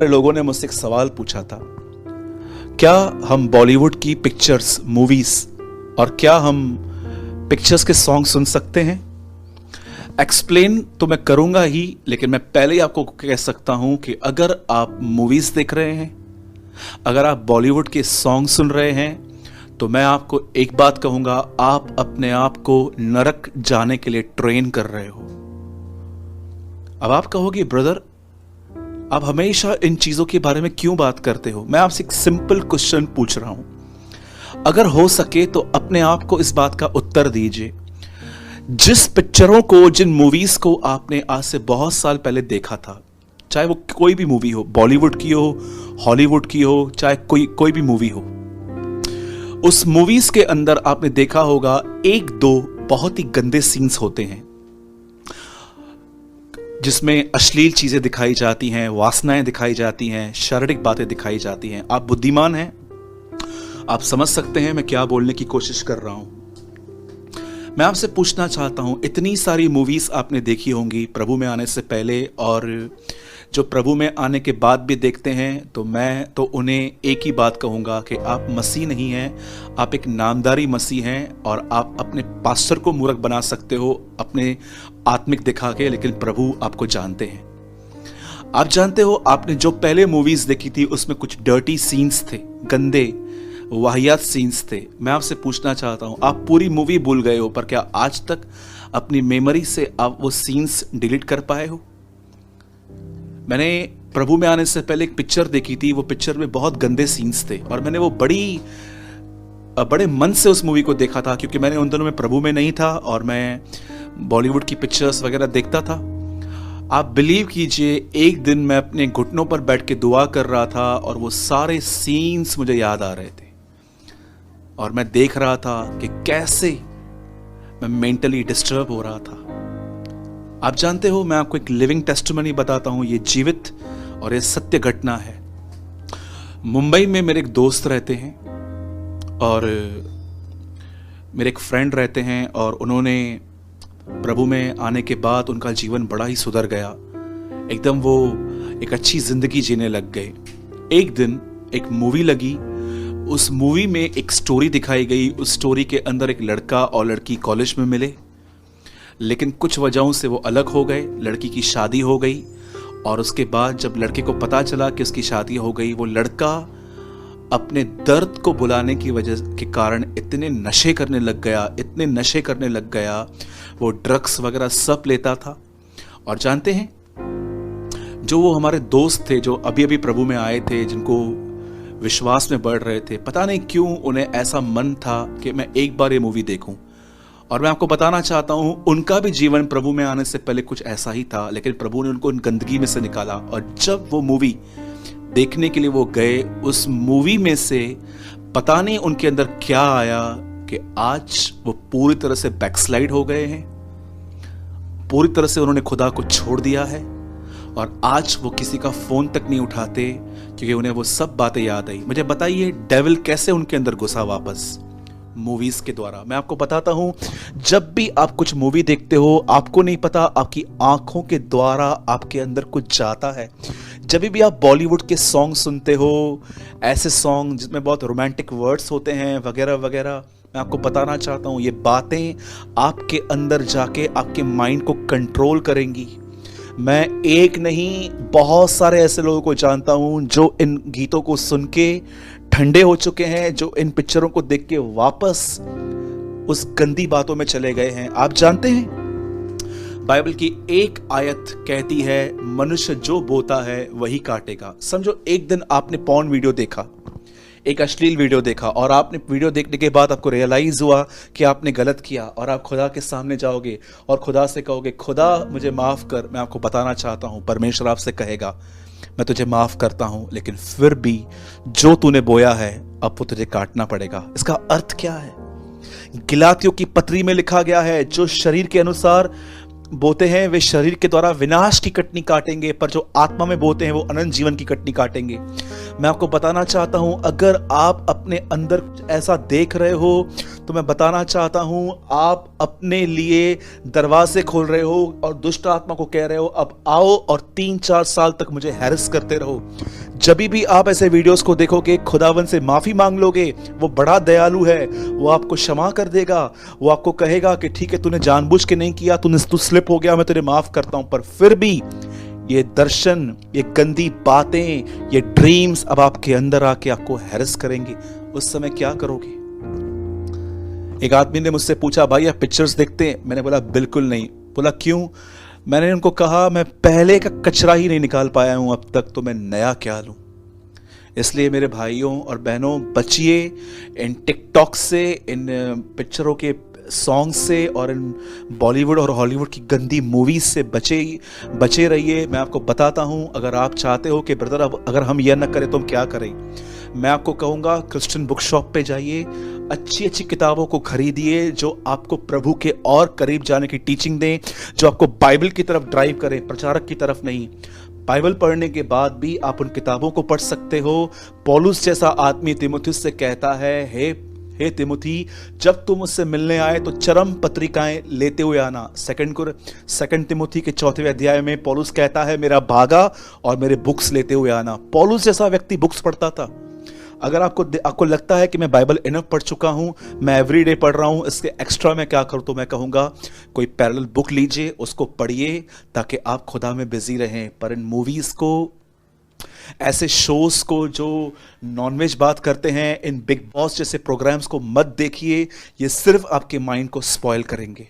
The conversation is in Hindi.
लोगों ने मुझसे एक सवाल पूछा था, क्या हम बॉलीवुड की पिक्चर्स, मूवीज और क्या हम पिक्चर्स के सॉन्ग सुन सकते हैं? एक्सप्लेन तो मैं करूंगा ही, लेकिन मैं पहले ही आपको कह सकता हूं कि अगर आप मूवीज देख रहे हैं, अगर आप बॉलीवुड के सॉन्ग सुन रहे हैं, तो मैं आपको एक बात कहूंगा, आप अपने आप को नरक जाने के लिए ट्रेन कर रहे हो। अब आप कहोगे, ब्रदर आप हमेशा इन चीजों के बारे में क्यों बात करते हो? मैं आपसे एक सिंपल क्वेश्चन पूछ रहा हूं, अगर हो सके तो अपने आप को इस बात का उत्तर दीजिए। जिस पिक्चरों को, जिन मूवीज को आपने आज से बहुत साल पहले देखा था, चाहे वो कोई भी मूवी हो, बॉलीवुड की हो, हॉलीवुड की हो, चाहे कोई भी मूवी हो, उस मूवीज के अंदर आपने देखा होगा एक दो बहुत ही गंदे सीन्स होते हैं जिसमें अश्लील चीजें दिखाई जाती हैं, वासनाएं दिखाई जाती हैं, शारीरिक बातें दिखाई जाती हैं। आप बुद्धिमान हैं, आप समझ सकते हैं मैं क्या बोलने की कोशिश कर रहा हूं। मैं आपसे पूछना चाहता हूं, इतनी सारी मूवीज आपने देखी होंगी प्रभु में आने से पहले, और जो प्रभु में आने के बाद भी देखते हैं, तो मैं तो उन्हें एक ही बात कहूंगा कि आप मसीह नहीं हैं, आप एक नामधारी मसीह हैं, और आप अपने पास्टर को मूर्ख बना सकते हो अपने आत्मिक दिखा के, लेकिन प्रभु आपको जानते हैं। आप जानते हो, आपने जो पहले मूवीज देखी थी उसमें कुछ डर्टी सीन्स थे, गंदे वाहियात सीन्स थे। मैं आपसे पूछना चाहता हूं, आप पूरी मूवी भूल गए हो, पर क्या आज तक अपनी मेमोरी से आप वो सीन्स डिलीट कर पाए हो? मैंने प्रभु में आने से पहले एक पिक्चर देखी थी, वो पिक्चर में बहुत गंदे सीन्स थे, और मैंने वो बड़े मन से उस मूवी को देखा था, क्योंकि मैंने उन दिनों में प्रभु में नहीं था और मैं बॉलीवुड की पिक्चर्स वगैरह देखता था। आप बिलीव कीजिए, एक दिन मैं अपने घुटनों पर बैठ के दुआ कर रहा था और वो सारे सीन्स मुझे याद आ रहे थे, और मैं देख रहा था कि कैसे मैं मेंटली डिस्टर्ब हो रहा था। आप जानते हो, मैं आपको एक लिविंग टेस्टिमनी बताता हूं, ये जीवित और ये सत्य घटना है। मुंबई में मेरे एक दोस्त रहते हैं और मेरे एक फ्रेंड रहते हैं, और उन्होंने प्रभु में आने के बाद उनका जीवन बड़ा ही सुधर गया, एकदम वो एक अच्छी जिंदगी जीने लग गए। एक दिन एक मूवी लगी, उस मूवी में एक स्टोरी दिखाई गई। उस स्टोरी के अंदर एक लड़का और लड़की कॉलेज में मिले, लेकिन कुछ वजहों से वो अलग हो गए। लड़की की शादी हो गई, और उसके बाद जब लड़के को पता चला कि उसकी शादी हो गई, वो लड़का अपने दर्द को बुलाने की वजह के कारण इतने नशे करने लग गया, वो ड्रग्स वगैरह सब लेता था। और जानते हैं, जो वो हमारे दोस्त थे जो अभी अभी प्रभु में आए थे, जिनको विश्वास में बढ़ रहे थे, पता नहीं क्यों उन्हें ऐसा मन था कि मैं एक बार ये मूवी देखूं। और मैं आपको बताना चाहता हूं, उनका भी जीवन प्रभु में आने से पहले कुछ ऐसा ही था, लेकिन प्रभु ने उनको उन गंदगी में से निकाला। और जब वो मूवी देखने के लिए वो गए, उस मूवी में से पता नहीं उनके अंदर क्या आया कि आज वो पूरी तरह से बैकस्लाइड हो गए हैं, पूरी तरह से उन्होंने खुदा को छोड़ दिया है, और आज वो किसी का फोन तक नहीं उठाते, क्योंकि उन्हें वो सब बातें याद आई। मुझे बताइए, डेविल कैसे उनके अंदर घुसा वापस? मूवीज के द्वारा। मैं आपको बताता हूं, जब भी आप कुछ मूवी देखते हो, आपको नहीं पता, आपकी आंखों के द्वारा आपके अंदर कुछ जाता है। जब भी आप बॉलीवुड के सॉन्ग सुनते हो, ऐसे सॉन्ग जिसमें बहुत रोमांटिक वर्ड्स होते हैं वगैरह वगैरह, मैं आपको बताना चाहता हूं, ये बातें आपके अंदर जाके आपके माइंड को कंट्रोल करेंगी। मैं एक नहीं, बहुत सारे ऐसे लोगों को जानता हूं जो इन गीतों को सुन के ठंडे हो चुके हैं, जो इन पिक्चरों को देख के वापस उस गंदी बातों में चले गए हैं। आप जानते हैं, बाइबल की एक आयत कहती है, मनुष्य जो बोता है वही काटेगा। समझो, एक दिन आपने पॉर्न वीडियो देखा, एक अश्लील वीडियो देखा, और आपने वीडियो देखने के बाद आपको रियलाइज हुआ कि आपने गलत किया, और आप खुदा के सामने जाओगे और खुदा से कहोगे, खुदा मुझे माफ कर। मैं आपको बताना चाहता हूं, परमेश्वर आपसे कहेगा, मैं तुझे माफ करता हूं, लेकिन फिर भी जो तूने बोया है अब वो तुझे काटना पड़ेगा। इसका अर्थ क्या है? गलातियों की पत्री में लिखा गया है, जो शरीर के अनुसार बोते हैं वे शरीर के द्वारा विनाश की कटनी काटेंगे, पर जो आत्मा में बोते हैं वो अनंत जीवन की कटनी काटेंगे। मैं आपको बताना चाहता हूं, अगर आप अपने अंदर ऐसा देख रहे हो, तो मैं बताना चाहता हूं, आप अपने लिए दरवाजे खोल रहे हो और दुष्ट आत्मा को कह रहे हो अब आओ और 3-4 साल तक मुझे हैरेस करते रहो। जब भी आप ऐसे वीडियोस को देखोगे, खुदावन से माफी मांग लोगे, वो बड़ा दयालु है, वो आपको क्षमा कर देगा। वो आपको कहेगा कि ठीक है, तूने जानबूझ के नहीं किया, तू स्लिप हो गया, मैं तुझे माफ करता हूं। पर फिर भी ये दर्शन, ये गंदी बातें, ये ड्रीम्स अब आपके अंदर आके आपको हैरेस करेंगे। उस समय क्या करोगे? एक आदमी ने मुझसे पूछा, भाई आप पिक्चर्स देखते हैं? मैंने बोला बिल्कुल नहीं। बोला क्यों? मैंने उनको कहा, मैं पहले का कचरा ही नहीं निकाल पाया हूं अब तक, तो मैं नया क्या लूं। इसलिए मेरे भाइयों और बहनों, बचिए इन टिकटॉक से, इन पिक्चरों के सॉन्ग से और इन बॉलीवुड और हॉलीवुड की गंदी मूवीज से बचे रहिए। मैं आपको बताता हूं, अगर आप चाहते हो कि ब्रदर अब अगर हम यह न करें तो हम क्या करें, मैं आपको कहूंगा क्रिश्चियन बुक शॉप पे जाइए, अच्छी अच्छी किताबों को खरीदिए जो आपको प्रभु के और करीब जाने की टीचिंग दें, जो आपको बाइबल की तरफ ड्राइव करें, प्रचारक की तरफ नहीं। बाइबल पढ़ने के बाद भी आप उन किताबों को पढ़ सकते हो। पौलुस जैसा आदमी तिमुथियुस से कहता है, हे तिमुथी, जब तुम मुझसे मिलने आए तो चरम पत्रिकाएं लेते हुए आना। सेकंड तिमुथी के 4वें अध्याय में पौलुस कहता है, मेरा भागा और मेरे बुक्स लेते हुए आना। पौलुस जैसा व्यक्ति बुक्स पढ़ता था। अगर आपको लगता है कि मैं बाइबल इनफ पढ़ चुका हूं, मैं एवरीडे पढ़ रहा हूं, इसके एक्स्ट्रा मैं क्या करूं, तो मैं कहूंगा कोई पैरेलल बुक लीजिए, उसको पढ़िए ताकि आप खुदा में बिजी रहें। पर इन मूवीज को, ऐसे शोज को जो नॉनवेज बात करते हैं, इन बिग बॉस जैसे प्रोग्राम्स को मत देखिए, ये सिर्फ आपके माइंड को स्पॉइल करेंगे।